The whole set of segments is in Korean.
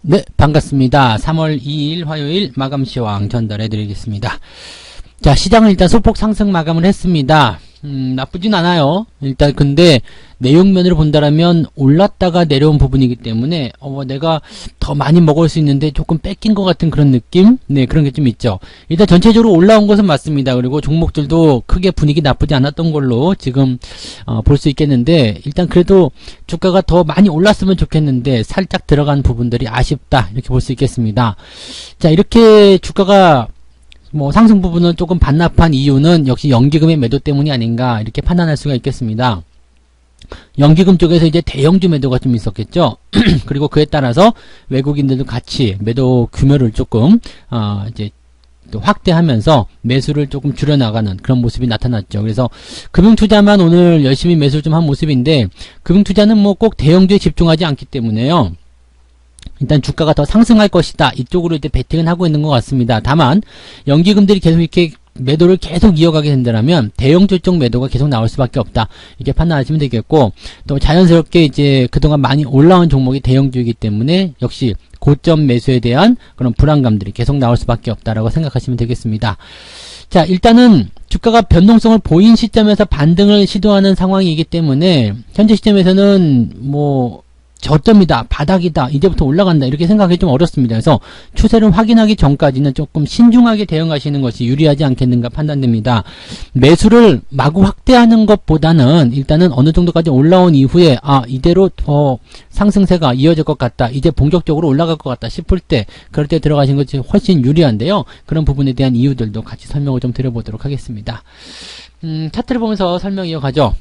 네, 반갑습니다. 3월 2일 화요일 마감 시황 전달해 드리겠습니다. 자, 시장은 일단 소폭 상승 마감을 했습니다. 나쁘진 않아요. 일단 근데 내용면으로 본다라면 올랐다가 내려온 부분이기 때문에 내가 더 많이 먹을 수 있는데 조금 뺏긴 것 같은 그런 느낌? 네, 그런 게 좀 있죠. 일단 전체적으로 올라온 것은 맞습니다. 그리고 종목들도 크게 분위기 나쁘지 않았던 걸로 지금 볼 수 있겠는데, 일단 그래도 주가가 더 많이 올랐으면 좋겠는데 살짝 들어간 부분들이 아쉽다, 이렇게 볼 수 있겠습니다. 자, 이렇게 주가가 상승 부분은 조금 반납한 이유는 역시 연기금의 매도 때문이 아닌가, 이렇게 판단할 수가 있겠습니다. 연기금 쪽에서 이제 대형주 매도가 좀 있었겠죠. 그리고 그에 따라서 외국인들도 같이 매도 규모를 조금 이제 또 확대하면서 매수를 조금 줄여나가는 그런 모습이 나타났죠. 그래서 금융투자만 오늘 열심히 매수를 좀 한 모습인데, 금융투자는 꼭 대형주에 집중하지 않기 때문에요. 일단 주가가 더 상승할 것이다, 이쪽으로 이제 베팅은 하고 있는 것 같습니다. 다만 연기금들이 계속 이렇게 매도를 계속 이어가게 된다면 대형주 쪽 매도가 계속 나올 수밖에 없다, 이렇게 판단하시면 되겠고, 또 자연스럽게 이제 그동안 많이 올라온 종목이 대형주이기 때문에 역시 고점 매수에 대한 그런 불안감들이 계속 나올 수밖에 없다라고 생각하시면 되겠습니다. 자, 일단은 주가가 변동성을 보인 시점에서 반등을 시도하는 상황이기 때문에 현재 시점에서는 저점이다, 바닥이다, 이제부터 올라간다, 이렇게 생각하기 좀 어렵습니다. 그래서 추세를 확인하기 전까지는 조금 신중하게 대응하시는 것이 유리하지 않겠는가 판단됩니다. 매수를 마구 확대하는 것보다는 일단은 어느 정도까지 올라온 이후에 이대로 더 상승세가 이어질 것 같다, 이제 본격적으로 올라갈 것 같다 싶을 때, 그럴 때 들어가시는 것이 훨씬 유리한데요. 그런 부분에 대한 이유들도 같이 설명을 좀 드려보도록 하겠습니다. 차트를 보면서 설명 이어가죠.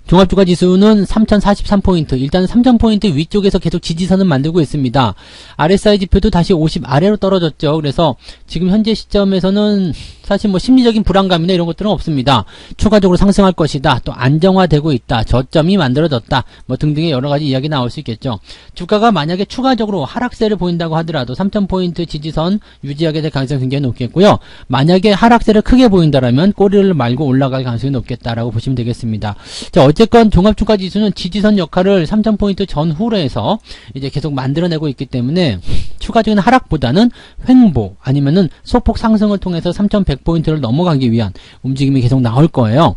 종합주가지수는 3043포인트, 일단은 3000포인트 위쪽에서 계속 지지선을 만들고 있습니다. RSI 지표도 다시 50 아래로 떨어졌죠. 그래서 지금 현재 시점에서는 사실 심리적인 불안감이나 이런 것들은 없습니다. 추가적으로 상승할 것이다, 또 안정화되고 있다, 저점이 만들어졌다, 등등의 여러가지 이야기 나올 수 있겠죠. 주가가 만약에 추가적으로 하락세를 보인다고 하더라도 3000포인트 지지선 유지하게 될 가능성이 굉장히 높겠고요. 만약에 하락세를 크게 보인다라면 꼬리를 말고 올라갈 가능성이 높겠다라고 보시면 되겠습니다. 자, 어쨌건 종합주가지수는 지지선 역할을 3000포인트 전후로 해서 이제 계속 만들어내고 있기 때문에 추가적인 하락보다는 횡보 아니면은 소폭 상승을 통해서 3100포인트를 넘어가기 위한 움직임이 계속 나올 거예요.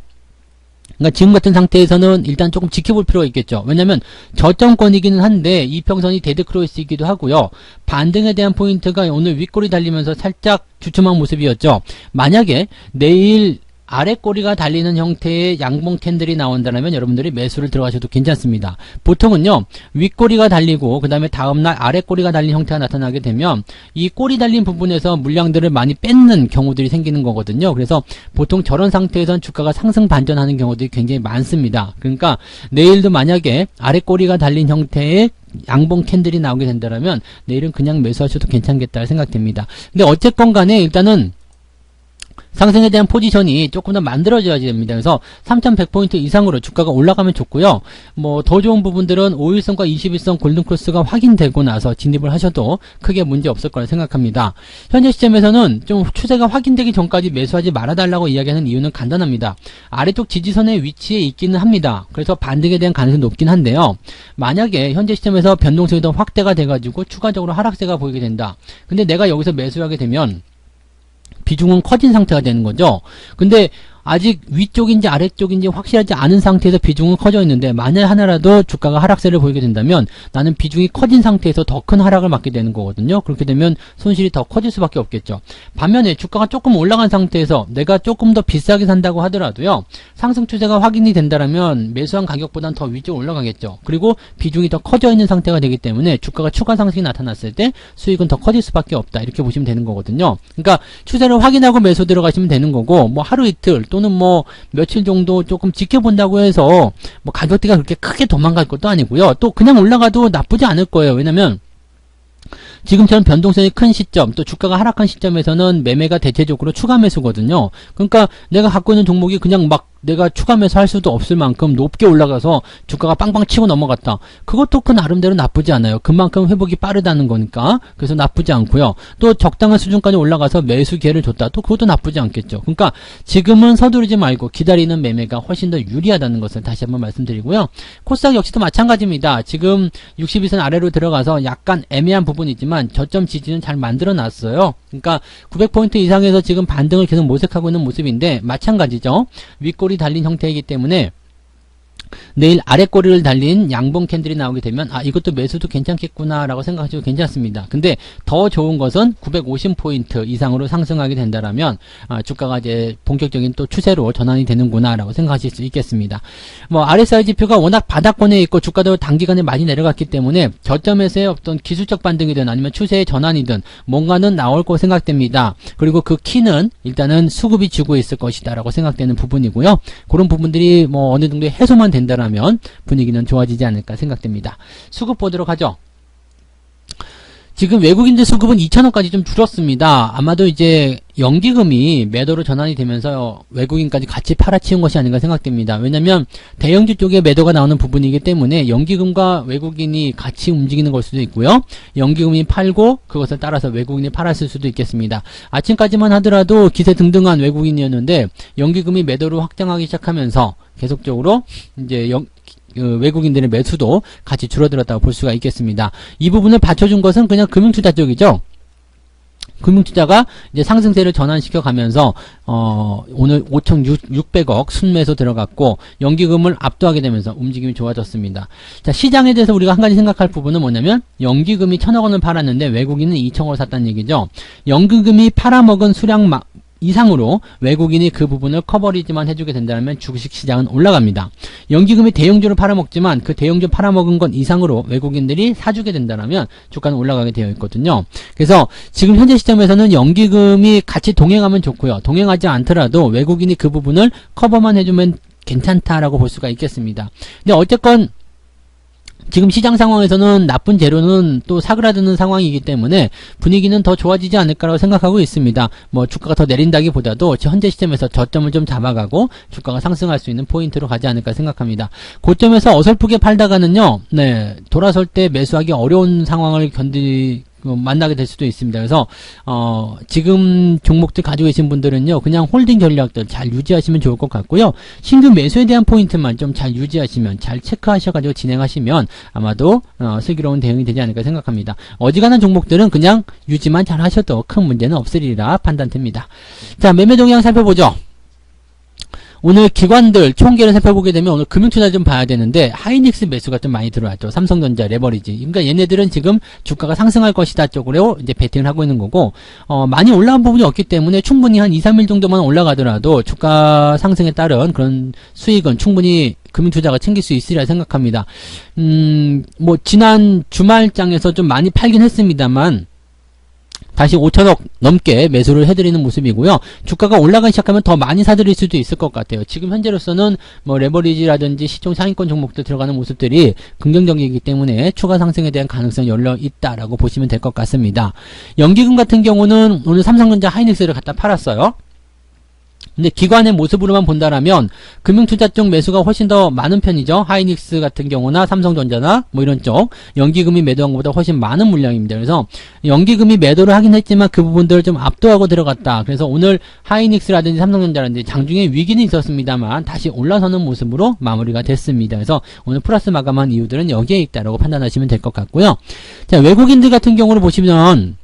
그러니까 지금 같은 상태에서는 일단 조금 지켜볼 필요가 있겠죠. 왜냐면 저점권이기는 한데 이평선이 데드크로스이기도 하고요. 반등에 대한 포인트가 오늘 윗골이 달리면서 살짝 주춤한 모습이었죠. 만약에 내일 아래꼬리가 달리는 형태의 양봉 캔들이 나온다면 여러분들이 매수를 들어가셔도 괜찮습니다. 보통은요, 윗꼬리가 달리고 그 다음에 다음날 아래꼬리가 달린 형태가 나타나게 되면 이 꼬리 달린 부분에서 물량들을 많이 뺏는 경우들이 생기는 거거든요. 그래서 보통 저런 상태에선 주가가 상승 반전하는 경우들이 굉장히 많습니다. 그러니까 내일도 만약에 아래꼬리가 달린 형태의 양봉 캔들이 나오게 된다면 내일은 그냥 매수하셔도 괜찮겠다 생각됩니다. 근데 어쨌건 간에 일단은 상승에 대한 포지션이 조금 더 만들어져야 됩니다. 그래서 3100포인트 이상으로 주가가 올라가면 좋고요. 더 좋은 부분들은 5일선과 21선 골든크로스가 확인되고 나서 진입을 하셔도 크게 문제 없을 거라 생각합니다. 현재 시점에서는 좀 추세가 확인되기 전까지 매수하지 말아달라고 이야기하는 이유는 간단합니다. 아래쪽 지지선의 위치에 있기는 합니다. 그래서 반등에 대한 가능성이 높긴 한데요. 만약에 현재 시점에서 변동성이 더 확대가 돼가지고 추가적으로 하락세가 보이게 된다. 근데 내가 여기서 매수하게 되면 비중은 커진 상태가 되는 거죠. 근데 아직 위쪽인지 아래쪽인지 확실하지 않은 상태에서 비중은 커져 있는데, 만약 하나라도 주가가 하락세를 보이게 된다면 나는 비중이 커진 상태에서 더 큰 하락을 맞게 되는 거거든요. 그렇게 되면 손실이 더 커질 수밖에 없겠죠. 반면에 주가가 조금 올라간 상태에서 내가 조금 더 비싸게 산다고 하더라도요, 상승 추세가 확인이 된다면 매수한 가격보다는 더 위쪽으로 올라가겠죠. 그리고 비중이 더 커져 있는 상태가 되기 때문에 주가가 추가 상승이 나타났을 때 수익은 더 커질 수밖에 없다, 이렇게 보시면 되는 거거든요. 그러니까 추세를 확인하고 매수 들어가시면 되는 거고, 하루 이틀 또는 며칠 정도 조금 지켜본다고 해서 가격대가 그렇게 크게 도망갈 것도 아니고요. 또 그냥 올라가도 나쁘지 않을 거예요. 왜냐면 지금처럼 변동성이 큰 시점, 또 주가가 하락한 시점에서는 매매가 대체적으로 추가 매수거든요. 그러니까 내가 갖고 있는 종목이 그냥 내가 추가 매수할 수도 없을 만큼 높게 올라가서 주가가 빵빵 치고 넘어갔다. 그것도 그 나름대로 나쁘지 않아요. 그만큼 회복이 빠르다는 거니까. 그래서 나쁘지 않고요. 또 적당한 수준까지 올라가서 매수 기회를 줬다. 또 그것도 나쁘지 않겠죠. 그러니까 지금은 서두르지 말고 기다리는 매매가 훨씬 더 유리하다는 것을 다시 한번 말씀드리고요. 코스닥 역시도 마찬가지입니다. 지금 62선 아래로 들어가서 약간 애매한 부분이지만 저점 지지는 잘 만들어 놨어요. 그러니까 900포인트 이상에서 지금 반등을 계속 모색하고 있는 모습인데 마찬가지죠. 윗꼬리 달린 형태이기 때문에 내일 아랫꼬리를 달린 양봉 캔들이 나오게 되면 이것도 매수도 괜찮겠구나 라고 생각하셔도 괜찮습니다. 근데 더 좋은 것은 950포인트 이상으로 상승하게 된다라면 주가가 이제 본격적인 또 추세로 전환이 되는구나 라고 생각하실 수 있겠습니다. 뭐 RSI 지표가 워낙 바닥권에 있고 주가도 단기간에 많이 내려갔기 때문에 저점에서의 어떤 기술적 반등이든 아니면 추세의 전환이든 뭔가는 나올 거 생각됩니다. 그리고 그 키는 일단은 수급이 쥐고 있을 것이다 라고 생각되는 부분이고요. 그런 부분들이 뭐 어느 정도 해소만 된다라면 분위기는 좋아지지 않을까 생각됩니다. 수급 보도록 하죠. 지금 외국인들 수급은 2,000원까지 좀 줄었습니다. 아마도 이제 연기금이 매도로 전환이 되면서 외국인까지 같이 팔아치운 것이 아닌가 생각됩니다. 왜냐면 대형주 쪽에 매도가 나오는 부분이기 때문에 연기금과 외국인이 같이 움직이는 걸 수도 있고요. 연기금이 팔고 그것을 따라서 외국인이 팔았을 수도 있겠습니다. 아침까지만 하더라도 기세 등등한 외국인이었는데 연기금이 매도로 확장하기 시작하면서 계속적으로 이제 외국인들의 매수도 같이 줄어들었다고 볼 수가 있겠습니다. 이 부분을 받쳐준 것은 그냥 금융투자 쪽이죠. 금융투자가 이제 상승세를 전환시켜 가면서 오늘 5,600억 순매수 들어갔고 연기금을 압도하게 되면서 움직임이 좋아졌습니다. 자, 시장에 대해서 우리가 한 가지 생각할 부분은 뭐냐면 연기금이 1,000억 원을 팔았는데 외국인은 2,000억을 샀다는 얘기죠. 연기금이 팔아먹은 수량 이상으로 외국인이 그 부분을 커버리지만 해주게 된다면 주식시장은 올라갑니다. 연기금이 대형주를 팔아먹지만 그 대형주 팔아먹은 것 이상으로 외국인들이 사주게 된다면 주가는 올라가게 되어 있거든요. 그래서 지금 현재 시점에서는 연기금이 같이 동행하면 좋고요. 동행하지 않더라도 외국인이 그 부분을 커버만 해주면 괜찮다라고 볼 수가 있겠습니다. 근데 어쨌건 지금 시장 상황에서는 나쁜 재료는 또 사그라드는 상황이기 때문에 분위기는 더 좋아지지 않을까라고 생각하고 있습니다. 뭐 주가가 더 내린다기보다도 현재 시점에서 저점을 좀 잡아가고 주가가 상승할 수 있는 포인트로 가지 않을까 생각합니다. 고점에서 어설프게 팔다가는요, 돌아설 때 매수하기 어려운 상황을 만나게 될 수도 있습니다. 그래서 지금 종목들 가지고 계신 분들은요, 그냥 홀딩 전략들 잘 유지하시면 좋을 것 같고요. 신규 매수에 대한 포인트만 좀 잘 유지하시면, 잘 체크하셔가지고 진행하시면 아마도 슬기로운 대응이 되지 않을까 생각합니다. 어지간한 종목들은 그냥 유지만 잘 하셔도 큰 문제는 없으리라 판단됩니다. 자, 매매 동향 살펴보죠. 오늘 기관들 총계를 살펴보게 되면 오늘 금융투자 좀 봐야 되는데 하이닉스 매수가 좀 많이 들어왔죠. 삼성전자, 레버리지. 그러니까 얘네들은 지금 주가가 상승할 것이다 쪽으로 이제 베팅을 하고 있는 거고, 많이 올라간 부분이 없기 때문에 충분히 한 2, 3일 정도만 올라가더라도 주가 상승에 따른 그런 수익은 충분히 금융투자가 챙길 수 있으리라 생각합니다. 뭐 지난 주말장에서 좀 많이 팔긴 했습니다만 다시 5천억 넘게 매수를 해드리는 모습이고요. 주가가 올라가기 시작하면 더 많이 사드릴 수도 있을 것 같아요. 지금 현재로서는 뭐 레버리지라든지 시총 상위권 종목들 들어가는 모습들이 긍정적이기 때문에 추가 상승에 대한 가능성이 열려 있다라고 보시면 될 것 같습니다. 연기금 같은 경우는 오늘 삼성전자 하이닉스를 갖다 팔았어요. 근데 기관의 모습으로만 본다라면 금융투자 쪽 매수가 훨씬 더 많은 편이죠. 하이닉스 같은 경우나 삼성전자나 뭐 이런 쪽 연기금이 매도한 것보다 훨씬 많은 물량입니다. 그래서 연기금이 매도를 하긴 했지만 그 부분들을 좀 압도하고 들어갔다. 그래서 오늘 하이닉스라든지 삼성전자라든지 장중에 위기는 있었습니다만 다시 올라서는 모습으로 마무리가 됐습니다. 그래서 오늘 플러스 마감한 이유들은 여기에 있다라고 판단하시면 될 것 같고요. 자, 외국인들 같은 경우를 보시면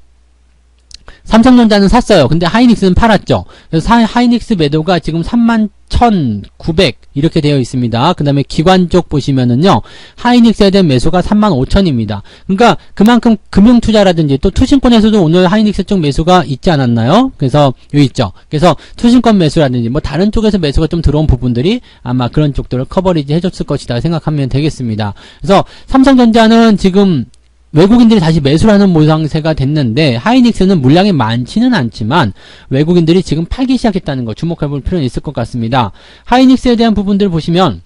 삼성전자는 샀어요. 근데 하이닉스는 팔았죠. 그래서 하이닉스 매도가 지금 31,900 이렇게 되어 있습니다. 그 다음에 기관 쪽 보시면은요, 하이닉스에 대한 매수가 35,000입니다. 그러니까 그만큼 금융투자라든지 또 투신권에서도 오늘 하이닉스 쪽 매수가 있지 않았나요? 그래서 여기 있죠. 그래서 투신권 매수라든지 뭐 다른 쪽에서 매수가 좀 들어온 부분들이 아마 그런 쪽들을 커버리지 해줬을 것이다 생각하면 되겠습니다. 그래서 삼성전자는 지금 외국인들이 다시 매수를 하는 모양새가 됐는데 하이닉스는 물량이 많지는 않지만 외국인들이 지금 팔기 시작했다는 거 주목해 볼 필요는 있을 것 같습니다. 하이닉스에 대한 부분들을 보시면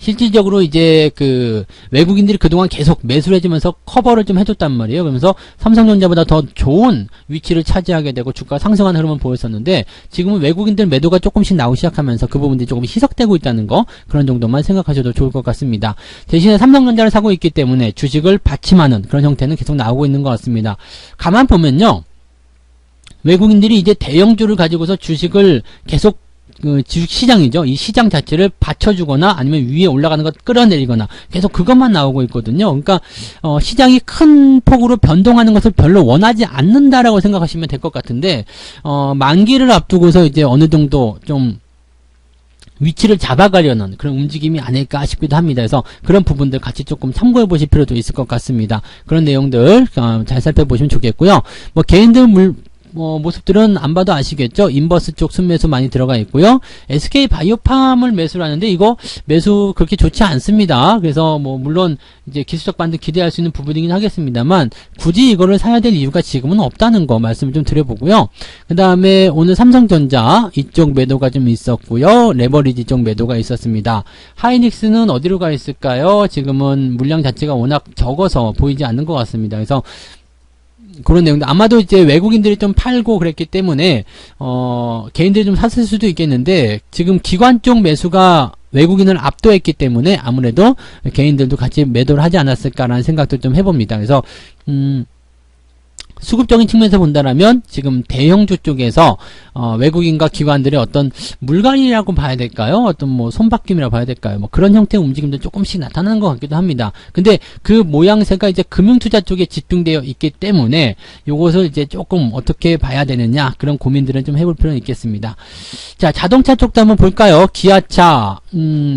실질적으로 이제 그 외국인들이 그동안 계속 매수를 해주면서 커버를 좀 해줬단 말이에요. 그러면서 삼성전자보다 더 좋은 위치를 차지하게 되고 주가가 상승하는 흐름을 보였었는데 지금은 외국인들 매도가 조금씩 나오기 시작하면서 그 부분들이 조금 희석되고 있다는 거, 그런 정도만 생각하셔도 좋을 것 같습니다. 대신에 삼성전자를 사고 있기 때문에 주식을 받침하는 그런 형태는 계속 나오고 있는 것 같습니다. 가만 보면요, 외국인들이 이제 대형주를 가지고서 주식을 계속 그 주식시장이죠. 이 시장 자체를 받쳐주거나 아니면 위에 올라가는 것 끌어내리거나 계속 그것만 나오고 있거든요. 그러니까 시장이 큰 폭으로 변동하는 것을 별로 원하지 않는다라고 생각하시면 될 것 같은데 만기를 앞두고서 이제 어느 정도 좀 위치를 잡아가려는 그런 움직임이 아닐까 싶기도 합니다. 그래서 그런 부분들 같이 조금 참고해 보실 필요도 있을 것 같습니다. 그런 내용들 잘 살펴보시면 좋겠고요. 뭐 개인들 모습들은 안 봐도 아시겠죠? 인버스 쪽 순매수 많이 들어가 있고요. SK 바이오팜을 매수를 하는데 이거 매수 그렇게 좋지 않습니다. 그래서 뭐 물론 이제 기술적 반등 기대할 수 있는 부분이긴 하겠습니다만 굳이 이거를 사야 될 이유가 지금은 없다는 거 말씀을 좀 드려보고요. 그 다음에 오늘 삼성전자 이쪽 매도가 좀 있었고요. 레버리지 쪽 매도가 있었습니다. 하이닉스는 어디로 가 있을까요? 지금은 물량 자체가 워낙 적어서 보이지 않는 것 같습니다. 그래서 그런 내용도 아마도 이제 외국인들이 좀 팔고 그랬기 때문에 개인들이 좀 샀을 수도 있겠는데 지금 기관 쪽 매수가 외국인을 압도했기 때문에 아무래도 개인들도 같이 매도를 하지 않았을까라는 생각도 좀 해봅니다. 그래서 수급적인 측면에서 본다라면 지금 대형주 쪽에서 외국인과 기관들의 어떤 물갈이라고 봐야 될까요? 어떤 뭐 손바뀜이라고 봐야 될까요? 뭐 그런 형태의 움직임도 조금씩 나타나는 것 같기도 합니다. 근데 그 모양새가 이제 금융투자 쪽에 집중되어 있기 때문에 요것을 이제 조금 어떻게 봐야 되느냐 그런 고민들은 좀 해볼 필요는 있겠습니다. 자, 자동차 쪽도 한번 볼까요? 기아차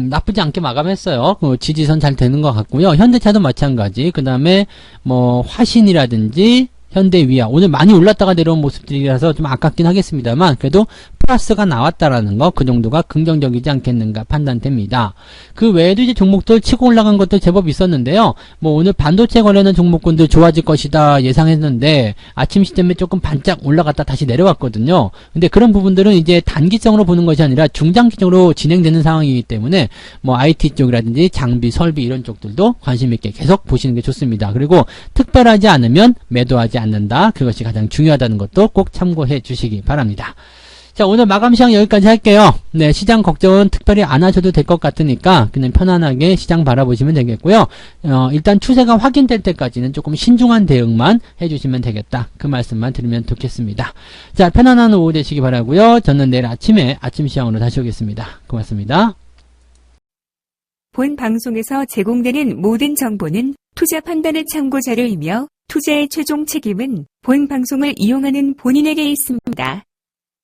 나쁘지 않게 마감했어요. 그 지지선 잘 되는 것 같고요. 현대차도 마찬가지. 그 다음에 뭐 화신이라든지 현대위아 오늘 많이 올랐다가 내려온 모습들이라서 좀 아깝긴 하겠습니다만 그래도 플러스가 나왔다라는 거 그 정도가 긍정적이지 않겠는가 판단됩니다. 그 외에도 이제 종목들 치고 올라간 것도 제법 있었는데요. 뭐 오늘 반도체 관련한 종목군들 좋아질 것이다 예상했는데 아침 시점에 조금 반짝 올라갔다 다시 내려왔거든요. 근데 그런 부분들은 이제 단기성으로 보는 것이 아니라 중장기적으로 진행되는 상황이기 때문에 뭐 IT 쪽이라든지 장비, 설비 이런 쪽들도 관심 있게 계속 보시는 게 좋습니다. 그리고 특별하지 않으면 매도하지 않는다. 그것이 가장 중요하다는 것도 꼭 참고해 주시기 바랍니다. 자, 오늘 마감 시장 여기까지 할게요. 네, 시장 걱정은 특별히 안 하셔도 될 것 같으니까 그냥 편안하게 시장 바라보시면 되겠고요. 일단 추세가 확인될 때까지는 조금 신중한 대응만 해주시면 되겠다. 그 말씀만 드리면 좋겠습니다. 자, 편안한 오후 되시기 바라고요. 저는 내일 아침에 아침 시장으로 다시 오겠습니다. 고맙습니다. 본 방송에서 제공되는 모든 정보는 투자 판단의 참고 자료이며 투자의 최종 책임은 본 방송을 이용하는 본인에게 있습니다.